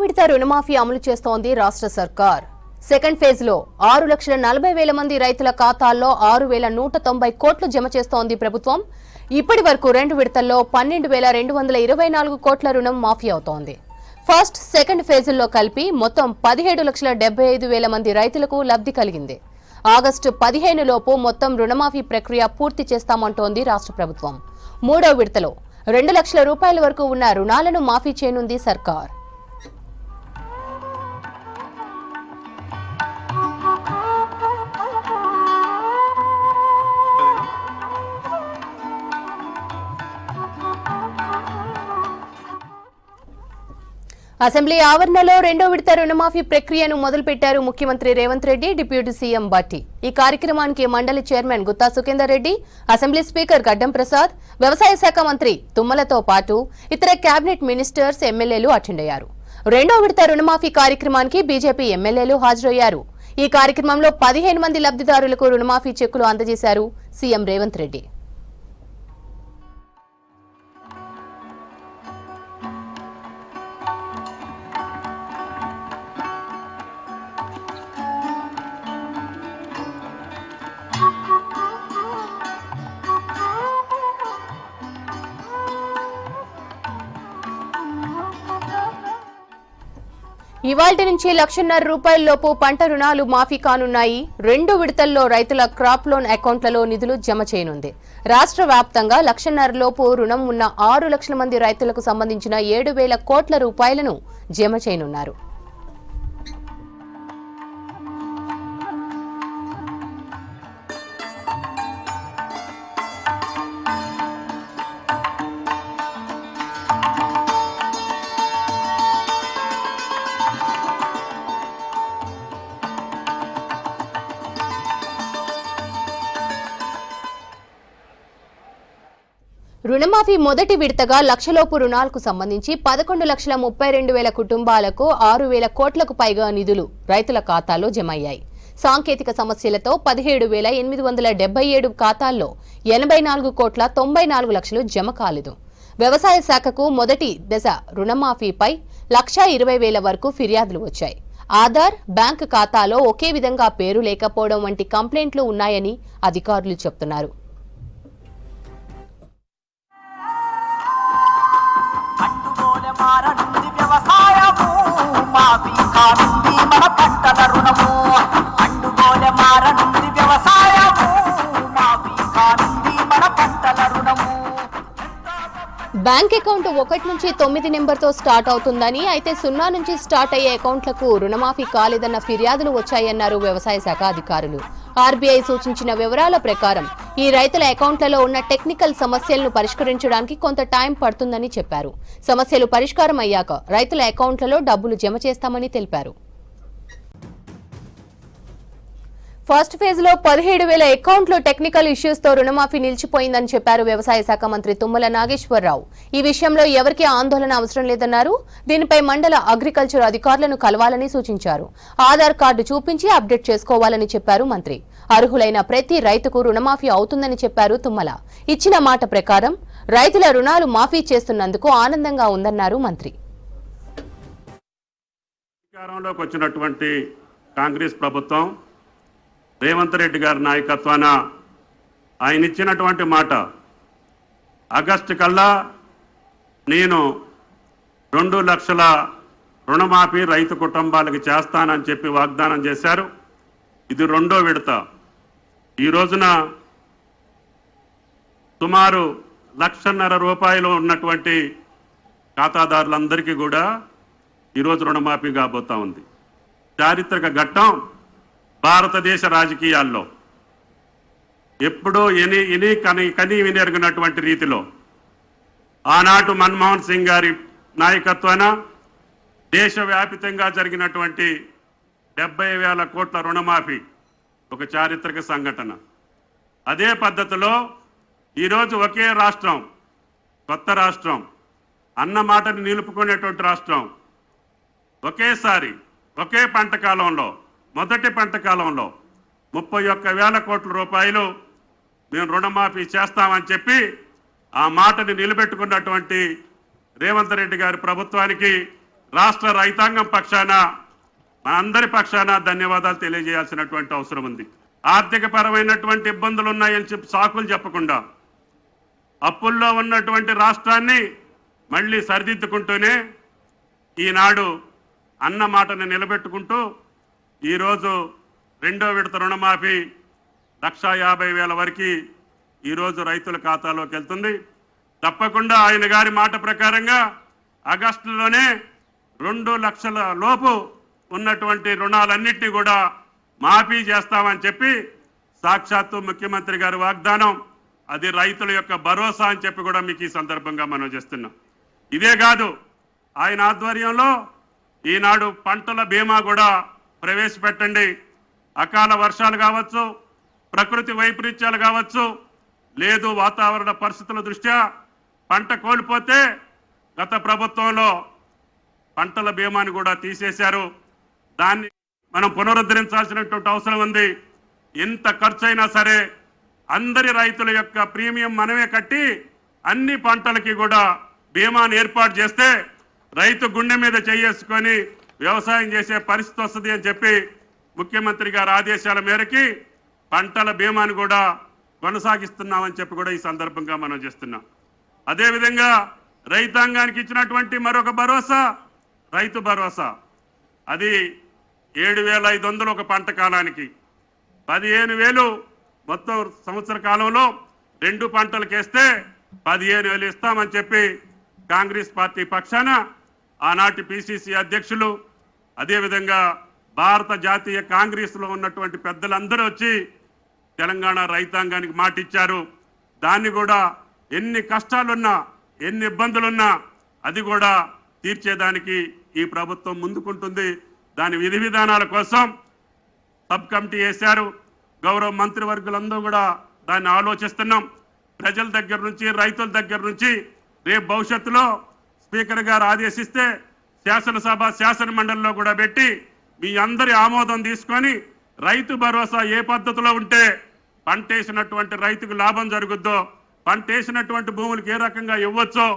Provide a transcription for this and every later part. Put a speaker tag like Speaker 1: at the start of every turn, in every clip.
Speaker 1: విడత రుణమాఫీ అమలు చేస్తోంది రాష్ట్ర సర్కార్. సెకండ్ ఫేజ్ లో 6,40,000 మంది రైతుల ఖాతాల్లో 6,190 కోట్లు జమ చేస్తోంది ప్రభుత్వం. ఇప్పటి వరకు 2 విడతల్లో 12,224 కోట్ల రుణం మాఫీ అవుతోంది. ఫస్ట్, సెకండ్ ఫేజుల్లో కలిపి మొత్తం 17,75,000 మంది రైతులకు లబ్ధి కలిగింది. ఆగస్టు 15 లోపు మొత్తం రుణమాఫీ ప్రక్రియ పూర్తి చేస్తామంటోంది రాష్ట్ర ప్రభుత్వం. మూడో విడతలో 2 లక్షల రూపాయల వరకు ఉన్న రుణాలను మాఫీ చేయనుంది సర్కార్. అసెంబ్లీ ఆవరణలో 2వ విడత రుణమాఫీ ప్రక్రియను మొదలుపెట్టారు ముఖ్యమంత్రి రేవంత్ రెడ్డి, డిప్యూటీ సీఎం భట్టి. ఈ కార్యక్రమానికి మండలి chairman Gutha Sukender Reddy, assembly speaker Gaddam Prasad, వ్యవసాయ శాఖ మంత్రి తుమ్మలతో పాటు ఇతర కేబినెట్ మినిస్టర్స్, ఎమ్మెల్యేలు అటెండ్ అయ్యారు. 2వ విడత రుణమాఫీ కార్యక్రమానికి బీజేపీ ఎమ్మెల్యేలు హాజరయ్యారు. ఈ కార్యక్రమంలో 15 మంది లబ్ధిదారులకు రుణమాఫీ చెక్కులు అందజేశారు సీఎం రేవంత్ రెడ్డి. ఇవాల్టి నుంచి 1,50,000 రూపాయల లోపు పంట రుణాలు మాఫీ కానున్నాయి. 2 విడతల్లో రైతుల క్రాప్ లోన్ అకౌంట్లలో నిధులు జమ చేయనుంది. రాష్ట్ర వ్యాప్తంగా 1,50,000 లోపు రుణం ఉన్న 6 లక్షల మంది రైతులకు సంబంధించిన 7,000 కోట్ల రూపాయలను జమ చేయనున్నారు. రుణమాఫీ మొదటి విడతగా 1,00,000 లోపు రుణాలకు సంబంధించి 11,32,000 కుటుంబాలకు 6,000 కోట్లకు పైగా నిధులు రైతుల ఖాతాల్లో జమ అయ్యాయి. సాంకేతిక సమస్యలతో 17,877 ఖాతాల్లో 84 కోట్ల 94 లక్షలు జమ కాలేదు. వ్యవసాయ శాఖకు మొదటి దశ రుణమాఫీపై 1,20,000 వరకు ఫిర్యాదులు వచ్చాయి. ఆధార్, బ్యాంకు ఖాతాలో ఒకే విధంగా పేరు లేకపోవడం వంటి కంప్లైంట్లు ఉన్నాయని అధికారులు చెబుతున్నారు.
Speaker 2: మారనుంది వ్యవసాయము మాఫీ కానుంది మన పంటల రుణము. అండుగోలె మారనుంది వ్యవసాయము మాఫీ కానుంది మన పంటల రుణము.
Speaker 1: బ్యాంక్ అకౌంట్ 1 నుంచి 9 నెంబర్తో స్టార్ట్ అవుతుందని, అయితే 0 నుంచి స్టార్ట్ అయ్యే అకౌంట్లకు రుణమాఫీ కాలేదన్న ఫిర్యాదులు వచ్చాయన్నారు వ్యవసాయ శాఖ అధికారులు. ఆర్బీఐ సూచించిన వివరాల ప్రకారం ఈ రైతుల అకౌంట్లలో ఉన్న టెక్నికల్ సమస్యలను పరిష్కరించడానికి కొంత టైం పడుతుందని చెప్పారు. సమస్యలు పరిష్కారం అయ్యాక రైతుల అకౌంట్లలో డబ్బులు జమ చేస్తామని తెలిపారు. ఫస్ట్ ఫేజ్ లో 17,000 అకౌంట్లు టెక్నికల్ ఇష్యూస్ తో రుణమాఫీ నిలిచిపోయిందని చెప్పారు వ్యవసాయ శాఖ మంత్రి తుమ్మల నాగేశ్వరరావు. ఈ విషయంలో ఎవరికీ ఆందోళన అవసరం లేదన్నారు. దీనిపై మండల అగ్రికల్చర్ అధికారులను కలవాలని సూచించారు. ఆధార్ కార్డు చూపించి అప్డేట్ చేసుకోవాలని చెప్పారు మంత్రి. అర్హులైన ప్రతి రైతుకు రుణమాఫీ అవుతుందని చెప్పారు తుమ్మల. ఇచ్చిన మాట ప్రకారం రైతుల రుణాలు మాఫీ చేస్తున్నందుకు ఆనందంగా ఉందన్నారు మంత్రి.
Speaker 3: అధికారంలోకి వచ్చినటువంటి కాంగ్రెస్ ప్రభుత్వం రేవంత్ రెడ్డి గారి నాయకత్వాన ఆయన ఇచ్చినటువంటి మాట, ఆగస్టు కల్లా నేను 2 లక్షల రుణమాఫీ రైతు కుటుంబాలకు చేస్తానని చెప్పి వాగ్దానం చేశారు. ఇది 2వ విడత. ఈ రోజున సుమారు 1,50,000 రూపాయలు ఉన్నటువంటి ఖాతాదారులందరికీ కూడా ఈరోజు రుణమాఫీ కాబోతా ఉంది. చారిత్రక ఘట్టం భారతదేశ రాజకీయాల్లో. ఎప్పుడూ కని వినెరిగినటువంటి రీతిలో ఆనాటి మన్మోహన్ సింగ్ గారి నాయకత్వాన దేశవ్యాప్తంగా జరిగినటువంటి 70,000 కోట్ల రుణమాఫీ ఒక చారిత్రక సంఘటన. అదే పద్ధతిలో ఈరోజు ఒకే రాష్ట్రం, కొత్త రాష్ట్రం, అన్న మాటను నిలుపుకునేటువంటి రాష్ట్రం, ఒకేసారి ఒకే పంట కాలంలో, మొదటి పంట కాలంలో 31,000 కోట్ల రూపాయలు మేము రుణమాఫీ చేస్తామని చెప్పి ఆ మాటని నిలబెట్టుకున్నటువంటి రేవంత్ రెడ్డి గారి ప్రభుత్వానికి రాష్ట్ర రైతాంగం పక్షాన మనందరి పక్షాన ధన్యవాదాలు తెలియజేయాల్సినటువంటి అవసరం ఉంది. ఆర్థిక పరమైనటువంటి ఇబ్బందులు ఉన్నాయని చెప్పి సాకులు చెప్పకుండా అప్పుల్లో ఉన్నటువంటి రాష్ట్రాన్ని మళ్ళీ సరిదిద్దుకుంటూనే ఈనాడు అన్న మాటను నిలబెట్టుకుంటూ ఈరోజు రెండో విడత రుణమాఫీ 1,50,000 వరకు ఈరోజు రైతుల ఖాతాలోకి వెళ్తుంది. తప్పకుండా ఆయన గారి మాట ప్రకారంగా ఆగస్టులోనే 2 లక్షల లోపు ఉన్నటువంటి రుణాలన్నింటినీ కూడా మాఫీ చేస్తామని చెప్పి సాక్షాత్తు ముఖ్యమంత్రి గారి వాగ్దానం. అది రైతుల యొక్క భరోసా అని చెప్పి కూడా మీకు ఈ సందర్భంగా మనం చేస్తున్నాం. ఇదే కాదు, ఆయన ఆధ్వర్యంలో ఈనాడు పంటల బీమా కూడా ప్రవేశపెట్టండి. అకాల వర్షాలు కావచ్చు, ప్రకృతి వైపరీత్యాలు కావచ్చు, లేదు వాతావరణ పరిస్థితుల దృష్ట్యా పంట కోల్పోతే గత ప్రభుత్వంలో పంటల బీమాని కూడా తీసేశారు. దాన్ని మనం పునరుద్ధరించాల్సినటువంటి అవసరం ఉంది. ఎంత ఖర్చు అయినా సరే అందరి రైతుల యొక్క ప్రీమియం మనమే కట్టి అన్ని పంటలకి కూడా బీమాను ఏర్పాటు చేస్తే రైతు గుండె మీద చేసుకొని వ్యవసాయం చేసే పరిస్థితి వస్తుంది అని చెప్పి ముఖ్యమంత్రి గారి ఆదేశాల మేరకి పంటల బీమాను కూడా కొనసాగిస్తున్నామని చెప్పి కూడా ఈ సందర్భంగా మనం చేస్తున్నాం. అదేవిధంగా రైతాంగానికి ఇచ్చినటువంటి మరొక భరోసా రైతు భరోసా. అది 7,500 ఒక పంట కాలానికి, 15,000 మొత్తం సంవత్సర కాలంలో 2 పంటలకేస్తే 15,000 ఇస్తామని చెప్పి కాంగ్రెస్ పార్టీ పక్షాన ఆనాటి పిసిసి అధ్యక్షులు, అదేవిధంగా భారత జాతీయ కాంగ్రెస్లో ఉన్నటువంటి పెద్దలందరూ వచ్చి తెలంగాణ రైతాంగానికి మాట ఇచ్చారు. దాన్ని కూడా ఎన్ని కష్టాలున్నా ఎన్ని ఇబ్బందులున్నా అది కూడా తీర్చేదానికి ఈ ప్రభుత్వం ముందుకుంటుంది. దాని విధి విధానాల కోసం సబ్ కమిటీ వేశారు. గౌరవ మంత్రివర్గులందరూ కూడా దాన్ని ఆలోచిస్తున్నాం. ప్రజల దగ్గర నుంచి రైతుల దగ్గర నుంచి రేపు భవిష్యత్తులో స్పీకర్ గారు ఆదేశిస్తే శాసనసభ శాసన మండలిలో కూడా పెట్టి మీ అందరి ఆమోదం తీసుకొని రైతు భరోసా ఏ పద్ధతిలో ఉంటే పంటేసినటువంటి రైతుకు లాభం జరుగుద్దో, పంటేసినటువంటి భూములకు ఏ రకంగా ఇవ్వచ్చో,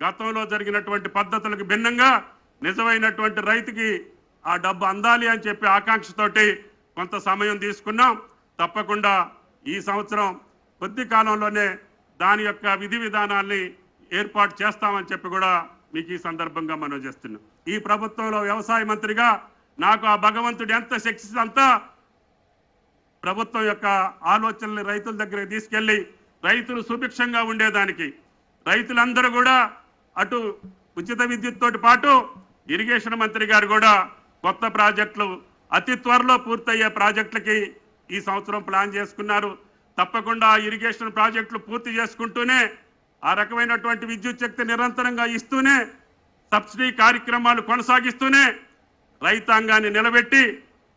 Speaker 3: గతంలో జరిగినటువంటి పద్ధతులకు భిన్నంగా నిజమైనటువంటి రైతుకి ఆ డబ్బు అందాలి అని చెప్పి ఆకాంక్షతోటి కొంత సమయం తీసుకున్నాం. తప్పకుండా ఈ సంవత్సరం కొద్ది కాలంలోనే దాని యొక్క విధి విధానాల్ని ఏర్పాటు చేస్తామని చెప్పి కూడా మీకు ఈ సందర్భంగా మనం చేస్తున్నాం. ఈ ప్రభుత్వంలో వ్యవసాయ మంత్రిగా నాకు ఆ భగవంతుడు ఎంత శక్తి అంతా ప్రభుత్వం యొక్క ఆలోచనల్ని రైతుల దగ్గరికి తీసుకెళ్లి రైతులు సుభిక్షంగా ఉండేదానికి, రైతులందరూ కూడా అటు ఉచిత విద్యుత్ తోటి పాటు ఇరిగేషన్ మంత్రి గారు కూడా కొత్త ప్రాజెక్టులు అతి త్వరలో పూర్తయ్యే ప్రాజెక్టులకి ఈ సంవత్సరం ప్లాన్ చేసుకున్నారు. తప్పకుండా ఇరిగేషన్ ప్రాజెక్టులు పూర్తి చేసుకుంటూనే ఆ రకమైనటువంటి విద్యుత్ శక్తి నిరంతరంగా ఇస్తూనే సబ్సిడీ కార్యక్రమాలు కొనసాగిస్తూనే రైతాంగాన్ని నిలబెట్టి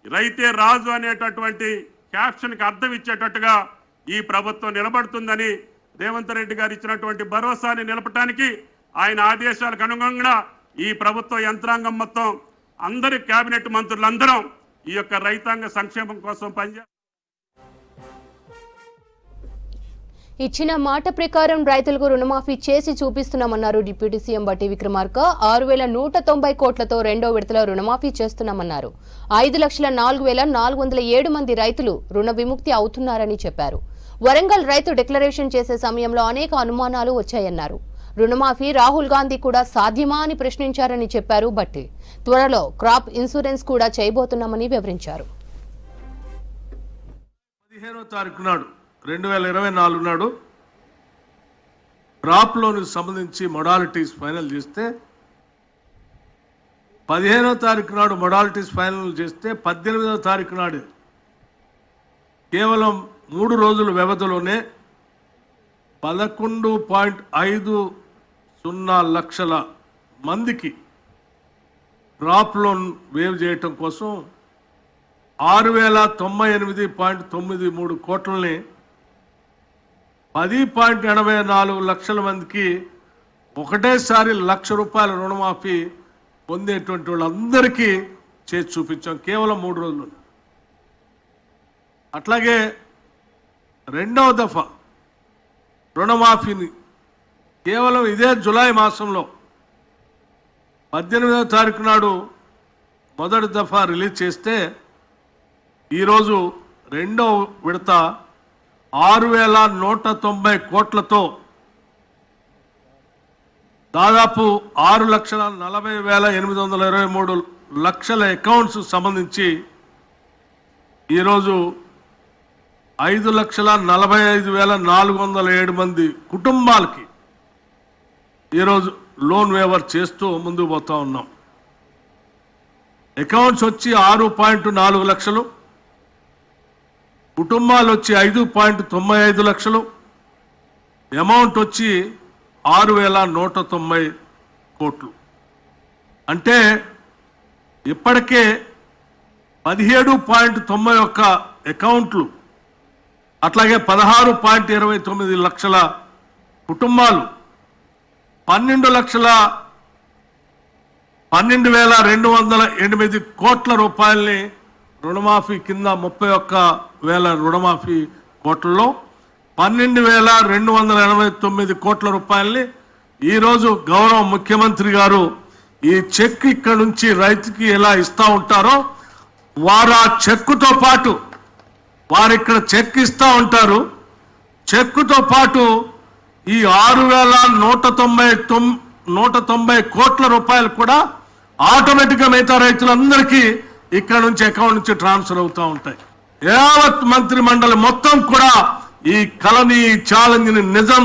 Speaker 3: రైతే రాజు అనేటటువంటి క్యాప్షన్కి అర్థం ఇచ్చేటట్టుగా ఈ ప్రభుత్వం నిలబడుతుందని రేవంత్ రెడ్డి గారు ఇచ్చినటువంటి భరోసాని నిలపడానికి ఆయన ఆదేశాలకు అనుగుణంగా ఈ ప్రభుత్వ యంత్రాంగం మొత్తం అందరి కేబినెట్ మంత్రులందరం ఈ యొక్క రైతాంగ సంక్షేమం కోసం పనిచేస్తారు.
Speaker 1: ఇచ్చిన మాట ప్రకారం రైతులకు రుణమాఫీ చేసి చూపిస్తున్నామన్నారు డిప్యూటీ సీఎం బట్టి విక్రమార్క. 6,190 కోట్లతో రెండో విడతలో రుణమాఫీ చేస్తున్నామన్నారు. 5,04,407 మంది రైతులు రుణ విముక్తి అవుతున్నారని చెప్పారు. వరంగల్ రైతు డిక్లరేషన్ చేసే సమయంలో అనేక అనుమానాలు వచ్చాయన్నారు. రుణమాఫీ రాహుల్ గాంధీ కూడా సాధ్యమా అని ప్రశ్నించారని చెప్పారు బట్టి. త్వరలో క్రాప్ ఇన్సూరెన్స్ కూడా చేయబోతున్నామని వివరించారు.
Speaker 4: 15వ తారీఖు నాడు 2024 నాడు క్రాప్ లోన్కి సంబంధించి మొడాలిటీస్ ఫైనల్ చేస్తే 15వ తారీఖు నాడు మొడాలిటీస్ ఫైనల్ చేస్తే 18వ తారీఖు నాడు కేవలం 3 రోజుల వ్యవధిలోనే 11.50 లక్షల మందికి క్రాప్ లోన్ వేవ్ చేయటం కోసం 6,098.93 కోట్లని 10.84 లక్షల మందికి ఒకటేసారి ₹1,00,000 రుణమాఫీ పొందేటువంటి వాళ్ళందరికీ చేసి చూపించాం కేవలం 3 రోజులు. అట్లాగే రెండవ దఫా రుణమాఫీని కేవలం ఇదే జులై మాసంలో 18వ తారీఖు నాడు మొదటి దఫా రిలీజ్ చేస్తే ఈరోజు రెండో విడత 6,190 కోట్లతో దాదాపు 6,40,823 లక్షల అకౌంట్స్ సంబంధించి ఈరోజు 5,45,407 మంది కుటుంబాలకి ఈరోజు లోన్ వేవర్ చేస్తూ ముందుకు పోతా ఉన్నాం. అకౌంట్స్ వచ్చి 6.4 లక్షలు, కుటుంబాలు వచ్చి 5.95 లక్షలు, అమౌంట్ వచ్చి 6,190 కోట్లు. అంటే ఇప్పటికే 17.91 అకౌంట్లు, అట్లాగే 16.29 లక్షల కుటుంబాలు 12,208 కోట్ల రూపాయల్ని రుణమాఫీ కింద 31,000 రుణమాఫీ కోట్లలో 12,289 కోట్ల రూపాయల్ని ఈరోజు గౌరవ ముఖ్యమంత్రి గారు ఈ చెక్ ఇక్కడ నుంచి రైతుకి ఎలా ఇస్తా ఉంటారో వారు ఆ చెక్కుతో పాటు వారు ఇక్కడ చెక్ ఇస్తా ఉంటారు. చెక్కుతో పాటు ఈ 6,190 కోట్ల రూపాయలు కూడా ఆటోమేటిక్గా మిగతా రైతులందరికీ ఇక్కడ నుంచి అకౌంట్ నుంచి ట్రాన్స్ఫర్ అవుతూ ఉంటాయి. యావత్ మంత్రి మండలి మొత్తం కూడా ఈ కళని ఈ ఛాలెంజ్ని నిజం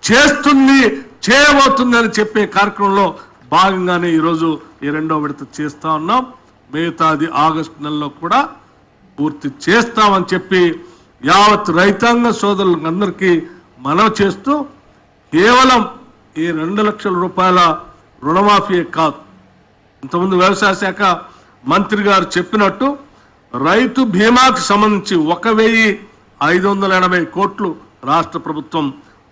Speaker 4: చేస్తుంది, చేయబోతుంది అని చెప్పే కార్యక్రమంలో భాగంగానే ఈరోజు ఈ రెండో విడత చేస్తా ఉన్నాం. మిగతాది ఆగస్టు నెలలో కూడా పూర్తి చేస్తామని చెప్పి యావత్ రైతాంగ సోదరులందరికీ మనవి చేస్తూ కేవలం ఈ 2 లక్షల రూపాయల రుణమాఫీ కాదు, ఇంతకుముందు వ్యవసాయ శాఖ మంత్రి గారు చెప్పినట్టు రైతు బీమాకు సంబంధించి 1,580 కోట్లు రాష్ట్ర ప్రభుత్వం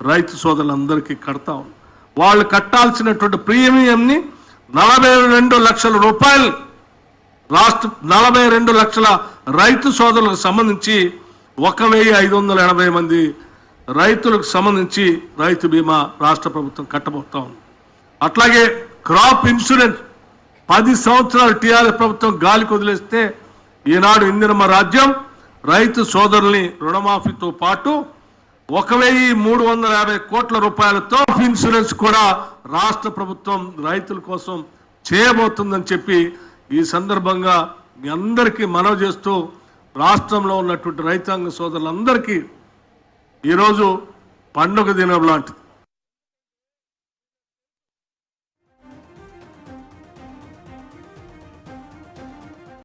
Speaker 4: రైతు సోదరులందరికీ కడతా ఉంది. వాళ్ళు కట్టాల్సినటువంటి ప్రీమియంని 42 లక్షల రూపాయలు రాష్ట్ర 42 లక్షల రైతు సోదరులకు సంబంధించి 1,580 మంది రైతులకు సంబంధించి రైతు బీమా రాష్ట్ర ప్రభుత్వం కట్టబోతా ఉంది. అట్లాగే క్రాప్ ఇన్సూరెన్స్ 10 సంవత్సరాలు టీఆర్ఎస్ ప్రభుత్వం గాలికి వదిలేస్తే ఈనాడు ఇందిరమ్మ రాజ్యం రైతు సోదరుల్ని రుణమాఫీతో పాటు 1,350 కోట్ల రూపాయలతో ఇన్సూరెన్స్ కూడా రాష్ట్ర ప్రభుత్వం రైతుల కోసం చేయబోతుందని చెప్పి ఈ సందర్భంగా మీ అందరికీ మనవి చేస్తూ రాష్ట్రంలో ఉన్నటువంటి రైతాంగ సోదరులందరికీ ఈరోజు పండుగ దినం లాంటిది.